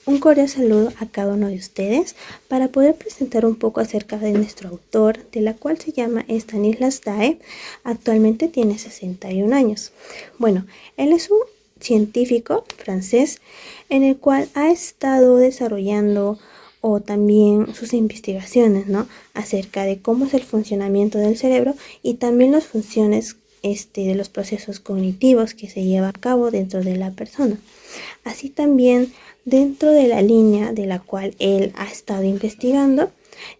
Un cordial saludo a cada uno de ustedes para poder presentar un poco acerca de nuestro autor, de la cual se llama Stanislas Dae. Actualmente tiene 61 años. Bueno, él es un científico francés en el cual ha estado desarrollando o también sus investigaciones, ¿no?, acerca de cómo es el funcionamiento del cerebro y también las funciones de los procesos cognitivos que se lleva a cabo dentro de la persona. Así también, dentro de la línea de la cual él ha estado investigando,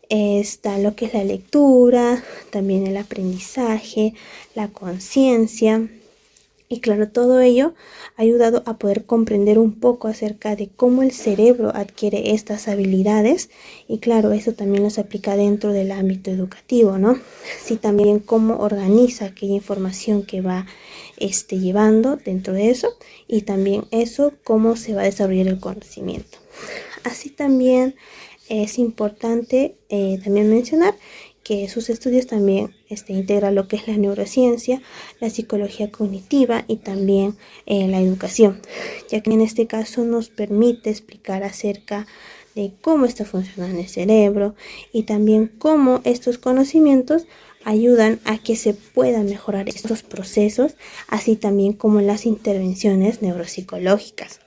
está lo que es la lectura, también el aprendizaje, la conciencia. Y claro, todo ello ha ayudado a poder comprender un poco acerca de cómo el cerebro adquiere estas habilidades. Y claro, eso también los aplica dentro del ámbito educativo, ¿no? Sí, también cómo organiza aquella información que va llevando dentro de eso. Y también eso, cómo se va a desarrollar el conocimiento. Así también es importante también mencionar que sus estudios también integran lo que es la neurociencia, la psicología cognitiva y también la educación, ya que en este caso nos permite explicar acerca de cómo está funcionando el cerebro y también cómo estos conocimientos ayudan a que se puedan mejorar estos procesos, así también como las intervenciones neuropsicológicas.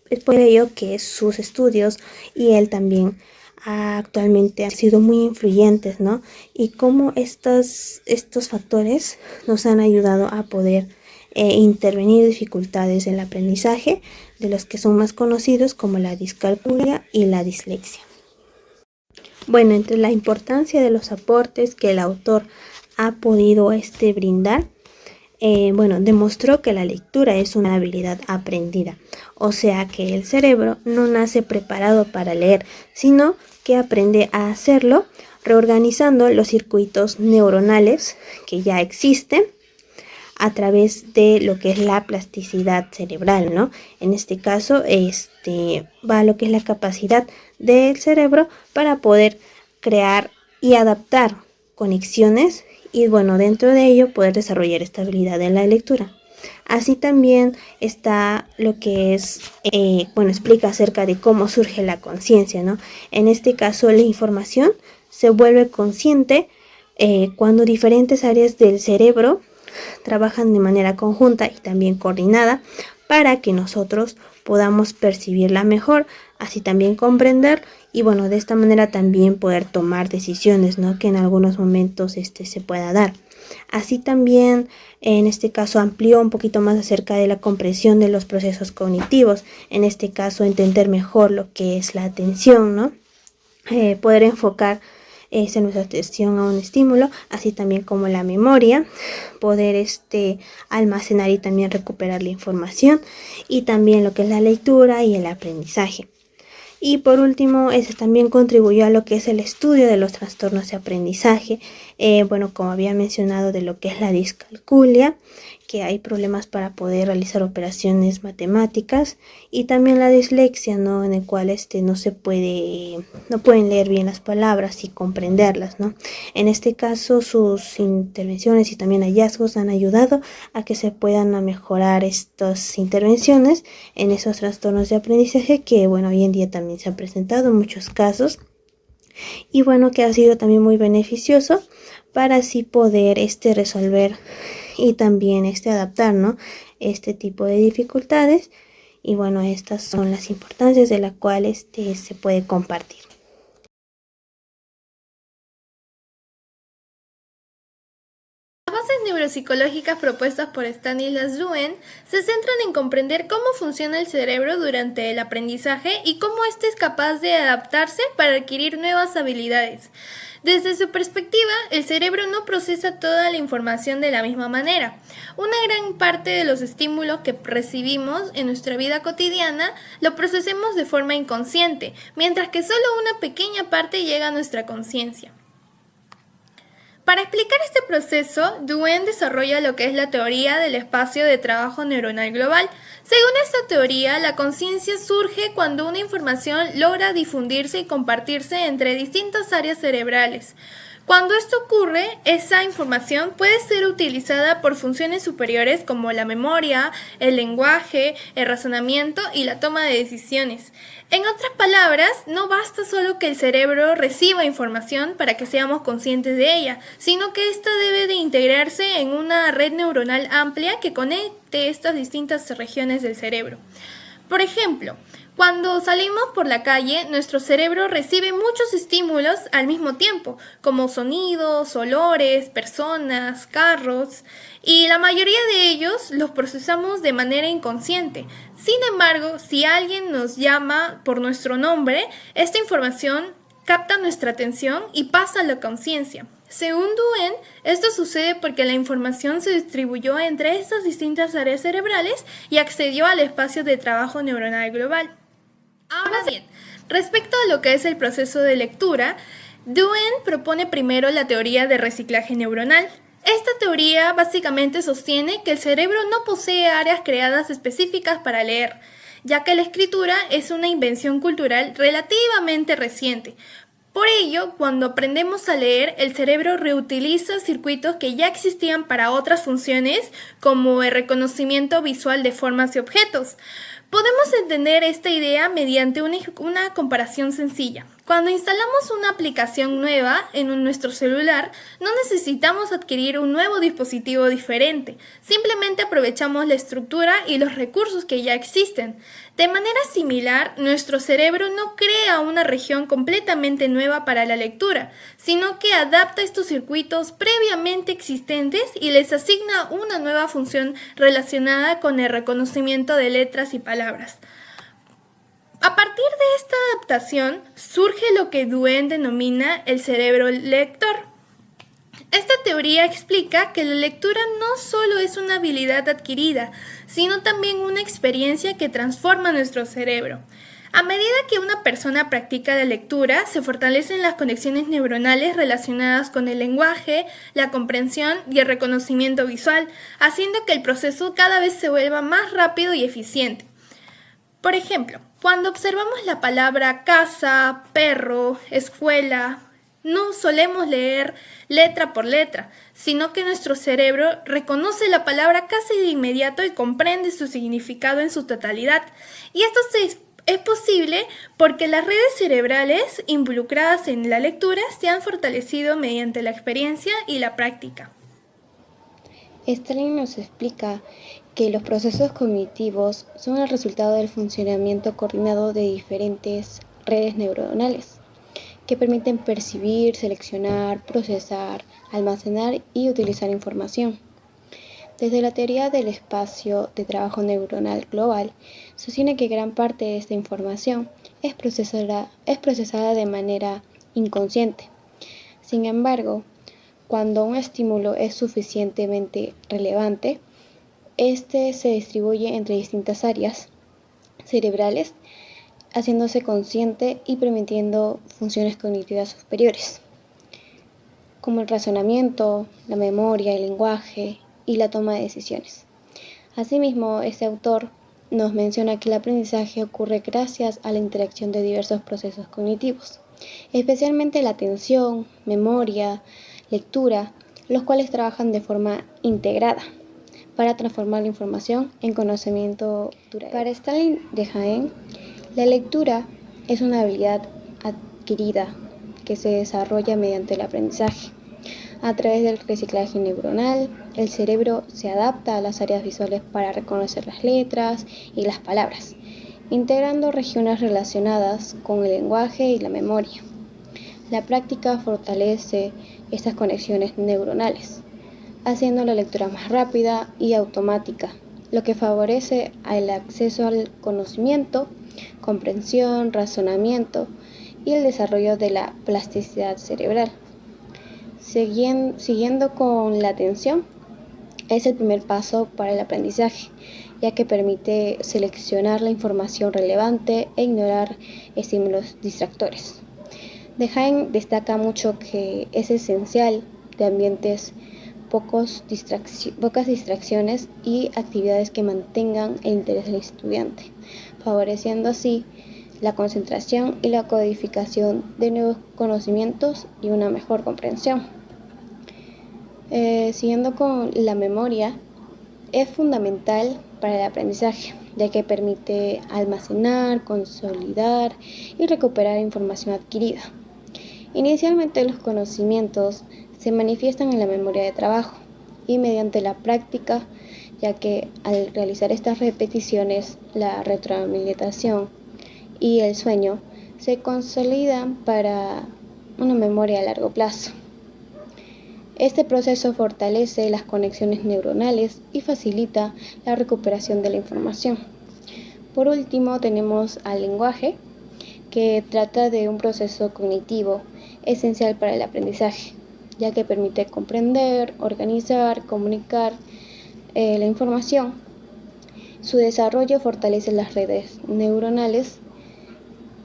Es por ello que sus estudios y él también actualmente han sido muy influyentes, ¿no? Y cómo estos factores nos han ayudado a poder intervenir dificultades en el aprendizaje, de los que son más conocidos como la discalculia y la dislexia. Bueno, entre la importancia de los aportes que el autor ha podido brindar, demostró que la lectura es una habilidad aprendida, o sea que el cerebro no nace preparado para leer, sino que aprende a hacerlo reorganizando los circuitos neuronales que ya existen a través de lo que es la plasticidad cerebral, ¿no? En este caso, va lo que es la capacidad del cerebro para poder crear y adaptar conexiones y dentro de ello poder desarrollar esta habilidad en la lectura. Así también está lo que es, explica acerca de cómo surge la conciencia, ¿no? En este caso, la información se vuelve consciente cuando diferentes áreas del cerebro trabajan de manera conjunta y también coordinada para que nosotros podamos percibirla mejor, así también comprender y de esta manera también poder tomar decisiones, ¿no?, que en algunos momentos se pueda dar. Así también, en este caso, amplió un poquito más acerca de la comprensión de los procesos cognitivos. En este caso, entender mejor lo que es la atención, ¿no? Poder enfocar nuestra atención a un estímulo, así también como la memoria, poder almacenar y también recuperar la información, y también lo que es la lectura y el aprendizaje. Y por último, también contribuyó a lo que es el estudio de los trastornos de aprendizaje, como había mencionado, de lo que es la discalculia, que hay problemas para poder realizar operaciones matemáticas, y también la dislexia, ¿no?, en el cual no pueden leer bien las palabras y comprenderlas, ¿no? En este caso, sus intervenciones y también hallazgos han ayudado a que se puedan mejorar estas intervenciones en esos trastornos de aprendizaje que, hoy en día también se han presentado en muchos casos, y que ha sido también muy beneficioso para así poder resolver y también adaptar, ¿no?, este tipo de dificultades. Y estas son las importancias de las cuales se puede compartir. Las bases neuropsicológicas propuestas por Stanislas Dehaene se centran en comprender cómo funciona el cerebro durante el aprendizaje y cómo éste es capaz de adaptarse para adquirir nuevas habilidades. Desde su perspectiva, el cerebro no procesa toda la información de la misma manera. Una gran parte de los estímulos que recibimos en nuestra vida cotidiana lo procesamos de forma inconsciente, mientras que solo una pequeña parte llega a nuestra conciencia. Para explicar este proceso, Dehaene desarrolla lo que es la teoría del espacio de trabajo neuronal global. Según esta teoría, la conciencia surge cuando una información logra difundirse y compartirse entre distintas áreas cerebrales. Cuando esto ocurre, esa información puede ser utilizada por funciones superiores como la memoria, el lenguaje, el razonamiento y la toma de decisiones. En otras palabras, no basta solo que el cerebro reciba información para que seamos conscientes de ella, sino que ésta debe de integrarse en una red neuronal amplia que conecte estas distintas regiones del cerebro. Por ejemplo, cuando salimos por la calle, nuestro cerebro recibe muchos estímulos al mismo tiempo, como sonidos, olores, personas, carros, y la mayoría de ellos los procesamos de manera inconsciente. Sin embargo, si alguien nos llama por nuestro nombre, esta información capta nuestra atención y pasa a la conciencia. Según Duane, esto sucede porque la información se distribuyó entre estas distintas áreas cerebrales y accedió al espacio de trabajo neuronal global. Ahora bien, respecto a lo que es el proceso de lectura, Duane propone primero la teoría de reciclaje neuronal. Esta teoría básicamente sostiene que el cerebro no posee áreas creadas específicas para leer, ya que la escritura es una invención cultural relativamente reciente. Por ello, cuando aprendemos a leer, el cerebro reutiliza circuitos que ya existían para otras funciones, como el reconocimiento visual de formas y objetos. Podemos entender esta idea mediante una comparación sencilla. Cuando instalamos una aplicación nueva en nuestro celular, no necesitamos adquirir un nuevo dispositivo diferente. Simplemente aprovechamos la estructura y los recursos que ya existen. De manera similar, nuestro cerebro no crea una región completamente nueva para la lectura, sino que adapta estos circuitos previamente existentes y les asigna una nueva función relacionada con el reconocimiento de letras y palabras. A partir de esta adaptación surge lo que Duane denomina el cerebro lector. Esta teoría explica que la lectura no solo es una habilidad adquirida, sino también una experiencia que transforma nuestro cerebro. A medida que una persona practica la lectura, se fortalecen las conexiones neuronales relacionadas con el lenguaje, la comprensión y el reconocimiento visual, haciendo que el proceso cada vez se vuelva más rápido y eficiente. Por ejemplo, cuando observamos la palabra casa, perro, escuela, no solemos leer letra por letra, sino que nuestro cerebro reconoce la palabra casi de inmediato y comprende su significado en su totalidad. Y esto es posible porque las redes cerebrales involucradas en la lectura se han fortalecido mediante la experiencia y la práctica. Stalin nos explica que los procesos cognitivos son el resultado del funcionamiento coordinado de diferentes redes neuronales que permiten percibir, seleccionar, procesar, almacenar y utilizar información. Desde la teoría del espacio de trabajo neuronal global, sostiene que gran parte de esta información es procesada de manera inconsciente. Sin embargo, cuando un estímulo es suficientemente relevante, este se distribuye entre distintas áreas cerebrales, haciéndose consciente y permitiendo funciones cognitivas superiores, como el razonamiento, la memoria, el lenguaje y la toma de decisiones. Asimismo, este autor nos menciona que el aprendizaje ocurre gracias a la interacción de diversos procesos cognitivos, especialmente la atención, memoria, lectura, los cuales trabajan de forma integrada para transformar la información en conocimiento cultural. Para Stalin de Jaén, la lectura es una habilidad adquirida que se desarrolla mediante el aprendizaje. A través del reciclaje neuronal, el cerebro se adapta a las áreas visuales para reconocer las letras y las palabras, integrando regiones relacionadas con el lenguaje y la memoria. La práctica fortalece estas conexiones neuronales, haciendo la lectura más rápida y automática, lo que favorece el acceso al conocimiento, comprensión, razonamiento y el desarrollo de la plasticidad cerebral. Siguiendo con la atención, es el primer paso para el aprendizaje, ya que permite seleccionar la información relevante e ignorar estímulos distractores. De Jaén destaca mucho que es esencial de ambientes pocas distracciones y actividades que mantengan el interés del estudiante, favoreciendo así la concentración y la codificación de nuevos conocimientos y una mejor comprensión. Siguiendo con la memoria, es fundamental para el aprendizaje, ya que permite almacenar, consolidar y recuperar información adquirida. Inicialmente los conocimientos se manifiestan en la memoria de trabajo y mediante la práctica, ya que al realizar estas repeticiones, la retroalimentación y el sueño se consolidan para una memoria a largo plazo. Este proceso fortalece las conexiones neuronales y facilita la recuperación de la información. Por último, tenemos al lenguaje, que trata de un proceso cognitivo esencial para el aprendizaje, ya que permite comprender, organizar, comunicar la información. Su desarrollo fortalece las redes neuronales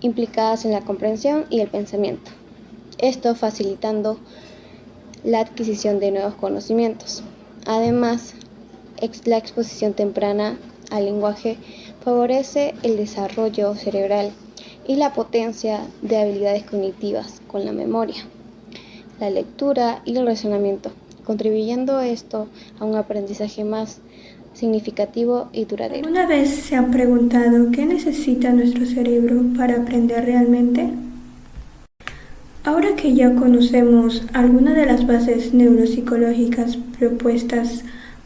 implicadas en la comprensión y el pensamiento, esto facilitando la adquisición de nuevos conocimientos. Además, la exposición temprana al lenguaje favorece el desarrollo cerebral y la potencia de habilidades cognitivas con la memoria, la lectura y el razonamiento, contribuyendo esto a un aprendizaje más significativo y duradero. ¿Alguna vez se han preguntado qué necesita nuestro cerebro para aprender realmente? Ahora que ya conocemos algunas de las bases neuropsicológicas propuestas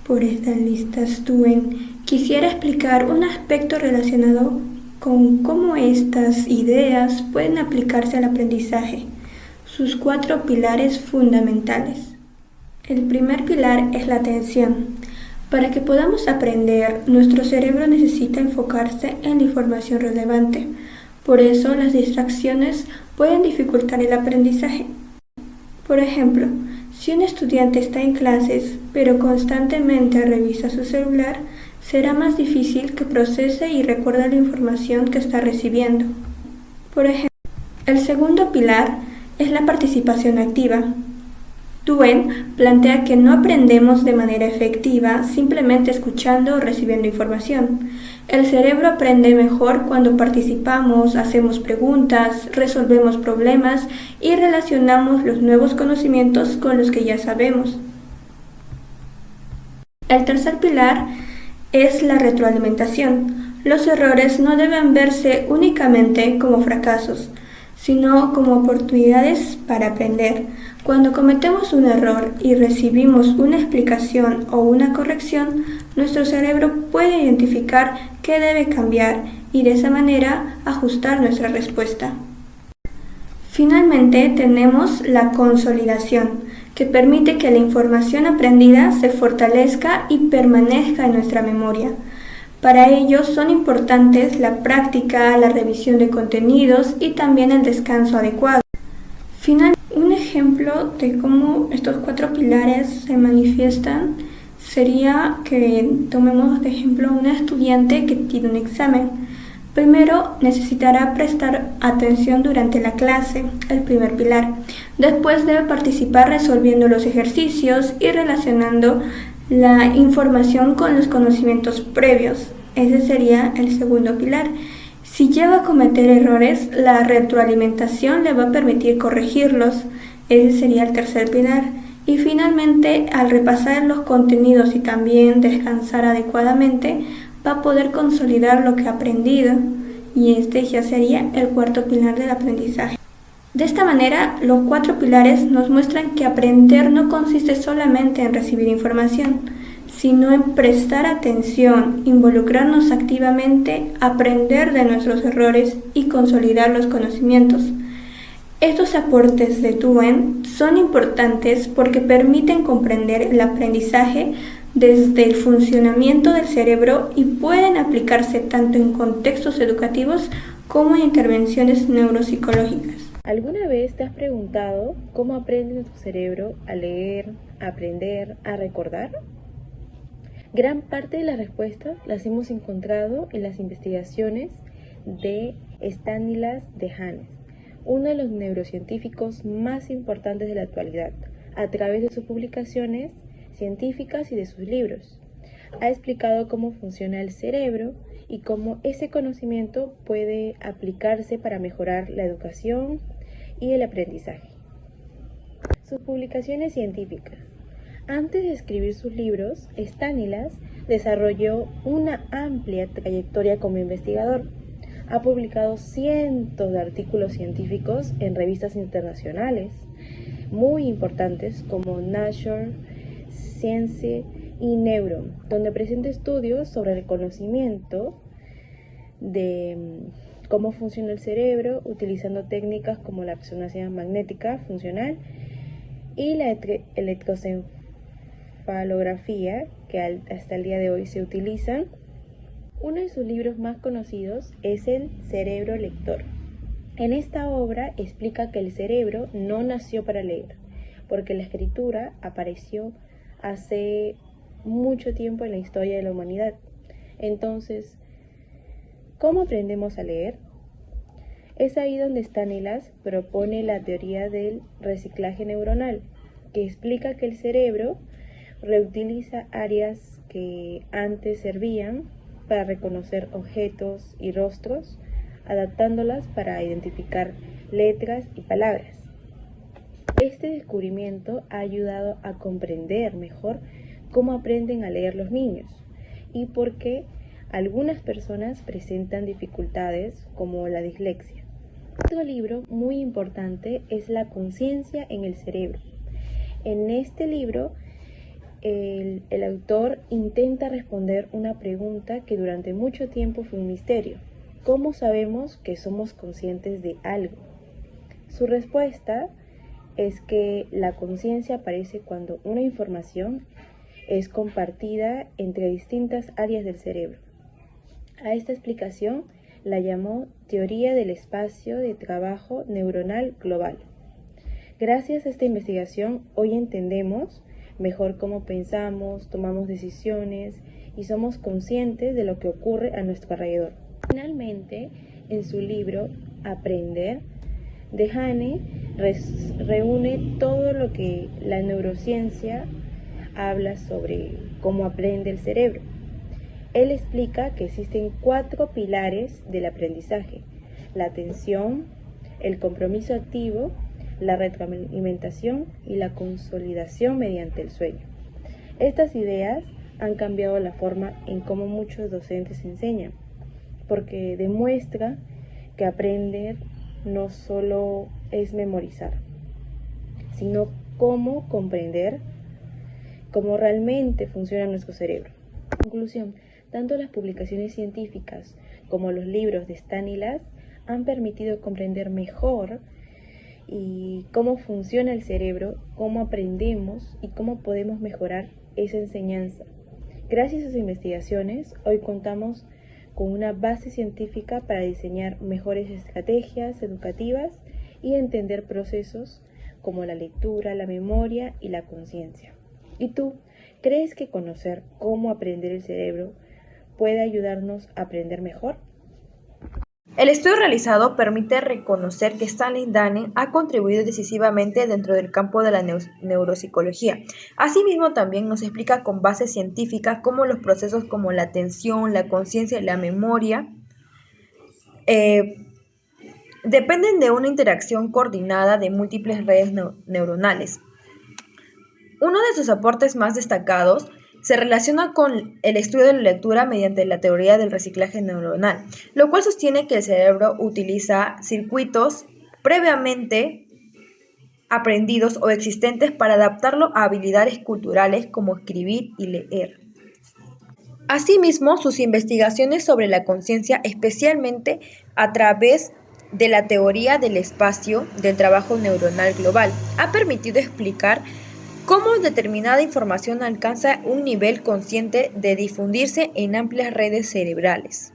por Stanislas Dehaene, quisiera explicar un aspecto relacionado con cómo estas ideas pueden aplicarse al aprendizaje, sus 4 pilares fundamentales. El primer pilar es la atención. Para que podamos aprender, nuestro cerebro necesita enfocarse en la información relevante. Por eso, las distracciones pueden dificultar el aprendizaje. Por ejemplo, si un estudiante está en clases, pero constantemente revisa su celular, será más difícil que procese y recuerde la información que está recibiendo. Por ejemplo, el segundo pilar es la participación activa. Dehaene plantea que no aprendemos de manera efectiva simplemente escuchando o recibiendo información. El cerebro aprende mejor cuando participamos, hacemos preguntas, resolvemos problemas y relacionamos los nuevos conocimientos con los que ya sabemos. El tercer pilar es la retroalimentación. Los errores no deben verse únicamente como fracasos, sino como oportunidades para aprender. Cuando cometemos un error y recibimos una explicación o una corrección, nuestro cerebro puede identificar qué debe cambiar y de esa manera ajustar nuestra respuesta. Finalmente, tenemos la consolidación, que permite que la información aprendida se fortalezca y permanezca en nuestra memoria. Para ello son importantes la práctica, la revisión de contenidos y también el descanso adecuado. Finalmente, un ejemplo de cómo estos 4 pilares se manifiestan sería que tomemos de ejemplo a un estudiante que tiene un examen. Primero necesitará prestar atención durante la clase, el primer pilar. Después debe participar resolviendo los ejercicios y relacionando la información con los conocimientos previos. Ese sería el segundo pilar. Si llega a cometer errores, la retroalimentación le va a permitir corregirlos. Ese sería el tercer pilar. Y finalmente, al repasar los contenidos y también descansar adecuadamente, va a poder consolidar lo que ha aprendido. Y este ya sería el cuarto pilar del aprendizaje. De esta manera, los 4 pilares nos muestran que aprender no consiste solamente en recibir información, sino en prestar atención, involucrarnos activamente, aprender de nuestros errores y consolidar los conocimientos. Estos aportes de Dehaene son importantes porque permiten comprender el aprendizaje desde el funcionamiento del cerebro y pueden aplicarse tanto en contextos educativos como en intervenciones neuropsicológicas. ¿Alguna vez te has preguntado cómo aprende tu cerebro a leer, a aprender, a recordar? Gran parte de las respuestas las hemos encontrado en las investigaciones de Stanislas Dehaene, uno de los neurocientíficos más importantes de la actualidad, a través de sus publicaciones científicas y de sus libros. Ha explicado cómo funciona el cerebro y cómo ese conocimiento puede aplicarse para mejorar la educación y el aprendizaje. Sus publicaciones científicas. Antes de escribir sus libros, Stanislas desarrolló una amplia trayectoria como investigador. Ha publicado cientos de artículos científicos en revistas internacionales muy importantes como Nature, Science y Neuro, donde presenta estudios sobre el conocimiento de cómo funciona el cerebro utilizando técnicas como la resonancia magnética funcional y la electroencefalografía, que hasta el día de hoy se utilizan. Uno de sus libros más conocidos es El cerebro lector. En esta obra explica que el cerebro no nació para leer, porque la escritura apareció hace mucho tiempo en la historia de la humanidad. Entonces, ¿cómo aprendemos a leer? Es ahí donde Stanislas propone la teoría del reciclaje neuronal, que explica que el cerebro reutiliza áreas que antes servían para reconocer objetos y rostros, adaptándolas para identificar letras y palabras. Este descubrimiento ha ayudado a comprender mejor cómo aprenden a leer los niños y por qué algunas personas presentan dificultades como la dislexia. Otro libro muy importante es La conciencia en el cerebro. En este libro, el autor intenta responder una pregunta que durante mucho tiempo fue un misterio. ¿Cómo sabemos que somos conscientes de algo? Su respuesta es que la conciencia aparece cuando una información es compartida entre distintas áreas del cerebro. A esta explicación la llamó teoría del espacio de trabajo neuronal global. Gracias a esta investigación, hoy entendemos mejor cómo pensamos, tomamos decisiones y somos conscientes de lo que ocurre a nuestro alrededor. Finalmente, en su libro Aprender, Dehane reúne todo lo que la neurociencia habla sobre cómo aprende el cerebro. Él explica que existen 4 pilares del aprendizaje: la atención, el compromiso activo, la retroalimentación y la consolidación mediante el sueño. Estas ideas han cambiado la forma en cómo muchos docentes enseñan, porque demuestra que aprender no solo es memorizar, sino cómo comprender cómo realmente funciona nuestro cerebro. En conclusión, tanto las publicaciones científicas como los libros de Stanislas han permitido comprender mejor y cómo funciona el cerebro, cómo aprendemos y cómo podemos mejorar esa enseñanza. Gracias a sus investigaciones, hoy contamos con una base científica para diseñar mejores estrategias educativas y entender procesos como la lectura, la memoria y la conciencia. ¿Y tú crees que conocer cómo aprender el cerebro puede ayudarnos a aprender mejor? El estudio realizado permite reconocer que Stanley Dane ha contribuido decisivamente dentro del campo de la neuropsicología. Asimismo, también nos explica con bases científicas cómo los procesos como la atención, la conciencia y la memoria dependen de una interacción coordinada de múltiples redes neuronales. Uno de sus aportes más destacados se relaciona con el estudio de la lectura mediante la teoría del reciclaje neuronal, lo cual sostiene que el cerebro utiliza circuitos previamente aprendidos o existentes para adaptarlo a habilidades culturales como escribir y leer. Asimismo, sus investigaciones sobre la conciencia, especialmente a través de la teoría del espacio del trabajo neuronal global, ha permitido explicar cómo determinada información alcanza un nivel consciente de difundirse en amplias redes cerebrales.